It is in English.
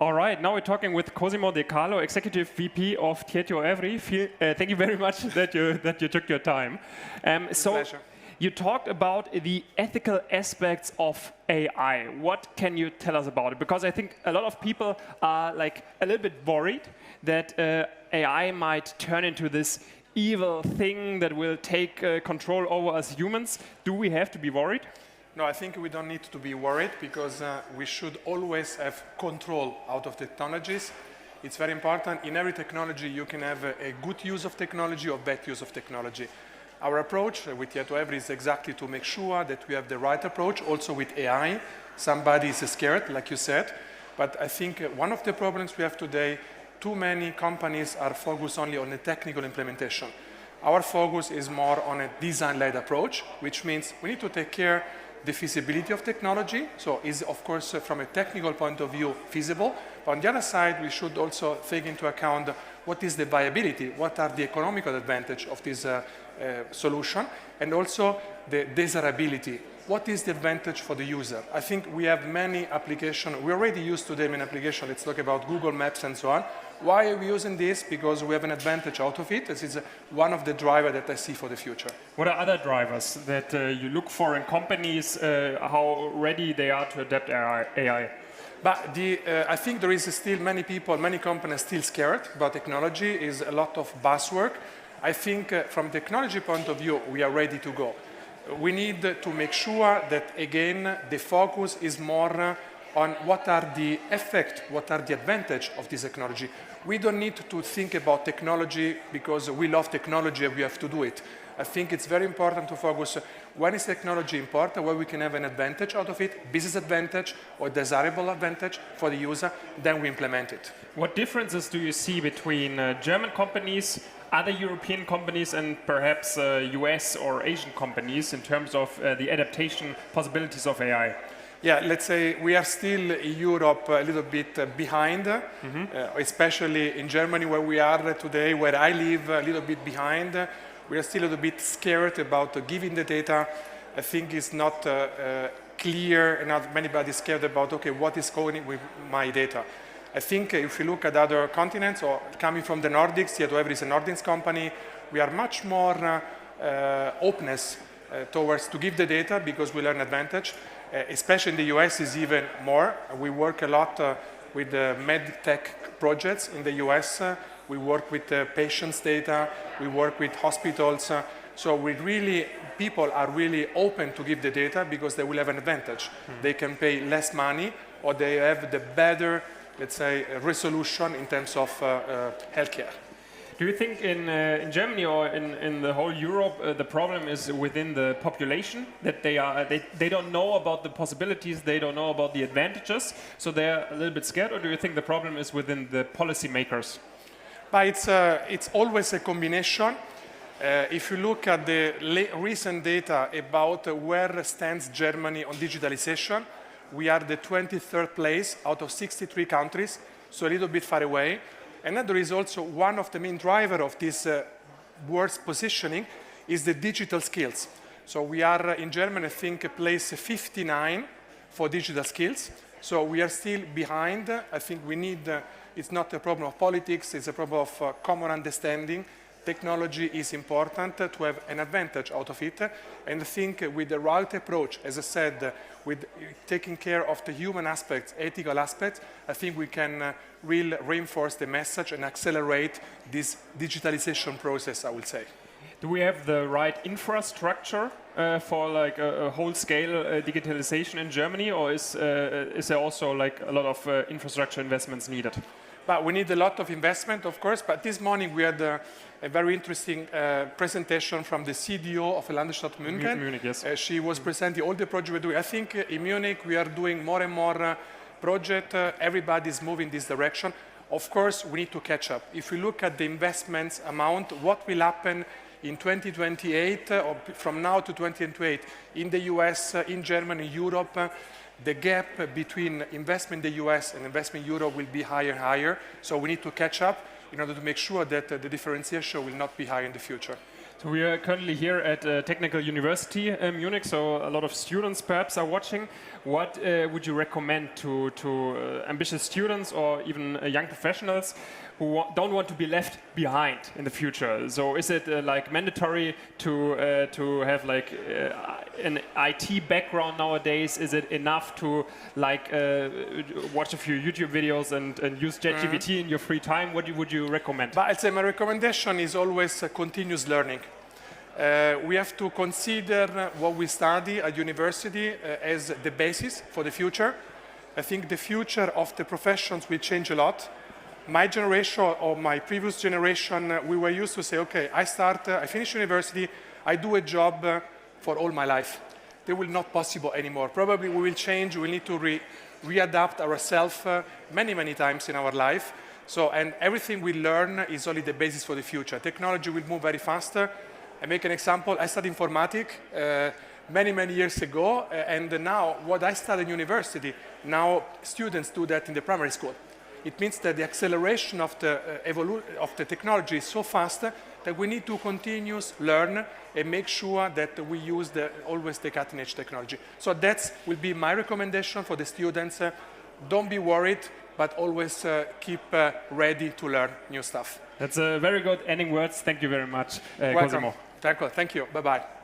All right, now we're talking with Cosimo de Carlo, Executive VP of DirectorTietoevry. Thank you very much that you took your time. Pleasure. You talked about the ethical aspects of AI. What can you tell us about it? Because I think a lot of people are like a little bit worried that AI might turn into this evil thing that will take control over us humans. Do we have to be worried? No, I think we don't need to be worried because we should always have control out of technologies. It's very important. In every technology, you can have a good use of technology or bad use of technology. Our approach with DirectorTietoevry is exactly to make sure that we have the right approach, also with AI. Somebody is scared, like you said. But I think one of the problems we have today, too many companies are focused only on the technical implementation. Our focus is more on a design-led approach, which means we need to take care the feasibility of technology, so is of course from a technical point of view feasible, but on the other side we should also take into account what is the viability, what are the economical advantage of this solution, and also the desirability. What is the advantage for the user? I think we have many applications, we already use today many applications, let's talk about Google Maps and so on. Why are we using this? Because we have an advantage out of it. This is one of the drivers that I see for the future. What are other drivers that you look for in companies, how ready they are to adapt AI? But I think there is still many people, many companies still scared about technology. Is a lot of buzzword. I think from technology point of view, we are ready to go. We need to make sure that, again, the focus is more on what are the effects, what are the advantage of this technology. We don't need to think about technology because we love technology and we have to do it. I think it's very important to focus when is technology important, where we can have an advantage out of it, business advantage or desirable advantage for the user, then we implement it. What differences do you see between German companies, other European companies and perhaps US or Asian companies in terms of the adaptation possibilities of AI? Yeah, let's say we are still in Europe a little bit behind, especially in Germany where we are today, where I live, a little bit behind. We are still a little bit scared about giving the data. I think it's not clear and not anybody scared about, okay, what is going with my data. I think if you look at other continents or coming from the Nordics, DirectorTietoevry is a Nordics company, we are much more openness towards to give the data because we learn advantage. Especially in the US is even more. We work a lot with the med tech projects in the US. We work with patients' data. We work with hospitals. So people are really open to give the data because they will have an advantage. They can pay less money or they have the better, let's say, resolution in terms of healthcare. Do you think in Germany or in the whole Europe the problem is within the population that they don't know about the possibilities, they don't know about the advantages, so they're a little bit scared, or do you think the problem is within the policymakers? But it's always a combination. If you look at the recent data about where stands Germany on digitalization, we are the 23rd place out of 63 countries, so a little bit far away. And then there is also one of the main drivers of this world's positioning is the digital skills. So we are in Germany, I think, place 59 for digital skills. So we are still behind. I think we need, it's not a problem of politics, it's a problem of common understanding. Technology is important to have an advantage out of it. And I think with the right approach, as I said, with taking care of the human aspects, ethical aspects, I think we can really reinforce the message and accelerate this digitalization process, I would say. Do we have the right infrastructure for like a whole-scale digitalization in Germany, or is there also like a lot of infrastructure investments needed? But we need a lot of investment, of course. But this morning we had a very interesting presentation from the CDO of the Landesstadt München. Munich, yes. She was presenting all the projects we're doing. I think in Munich we are doing more and more projects. Everybody is moving this direction. Of course, we need to catch up. If we look at the investments amount, what will happen in 2028 or from now to 2028 in the US, in Germany, Europe, the gap between investment in the US and investment in Europe will be higher and higher. So we need to catch up in order to make sure that the differentiation will not be high in the future. So we are currently here at Technical University Munich, so a lot of students perhaps are watching. What would you recommend to ambitious students or even young professionals who don't want to be left behind in the future? So is it like mandatory to have like an IT background nowadays? Is it enough to like watch a few YouTube videos and use ChatGPT in your free time? What would you recommend? But I'd say my recommendation is always continuous learning. We have to consider what we study at university as the basis for the future. I think the future of the professions will change a lot. My generation or my previous generation, we were used to say, okay, I finish university, I do a job for all my life. That will not possible anymore. Probably we will change, we will need to readapt ourselves many, many times in our life. So, and everything we learn is only the basis for the future. Technology will move very faster. I make an example. I studied informatics many, many years ago, and now what I studied in university, now students do that in the primary school. It means that the acceleration of the technology is so fast that we need to continuously learn and make sure that we use always the cutting-edge technology. So that will be my recommendation for the students. Don't be worried, but always keep ready to learn new stuff. That's a very good ending words. Thank you very much, Cosimo. Thank you. Bye-bye.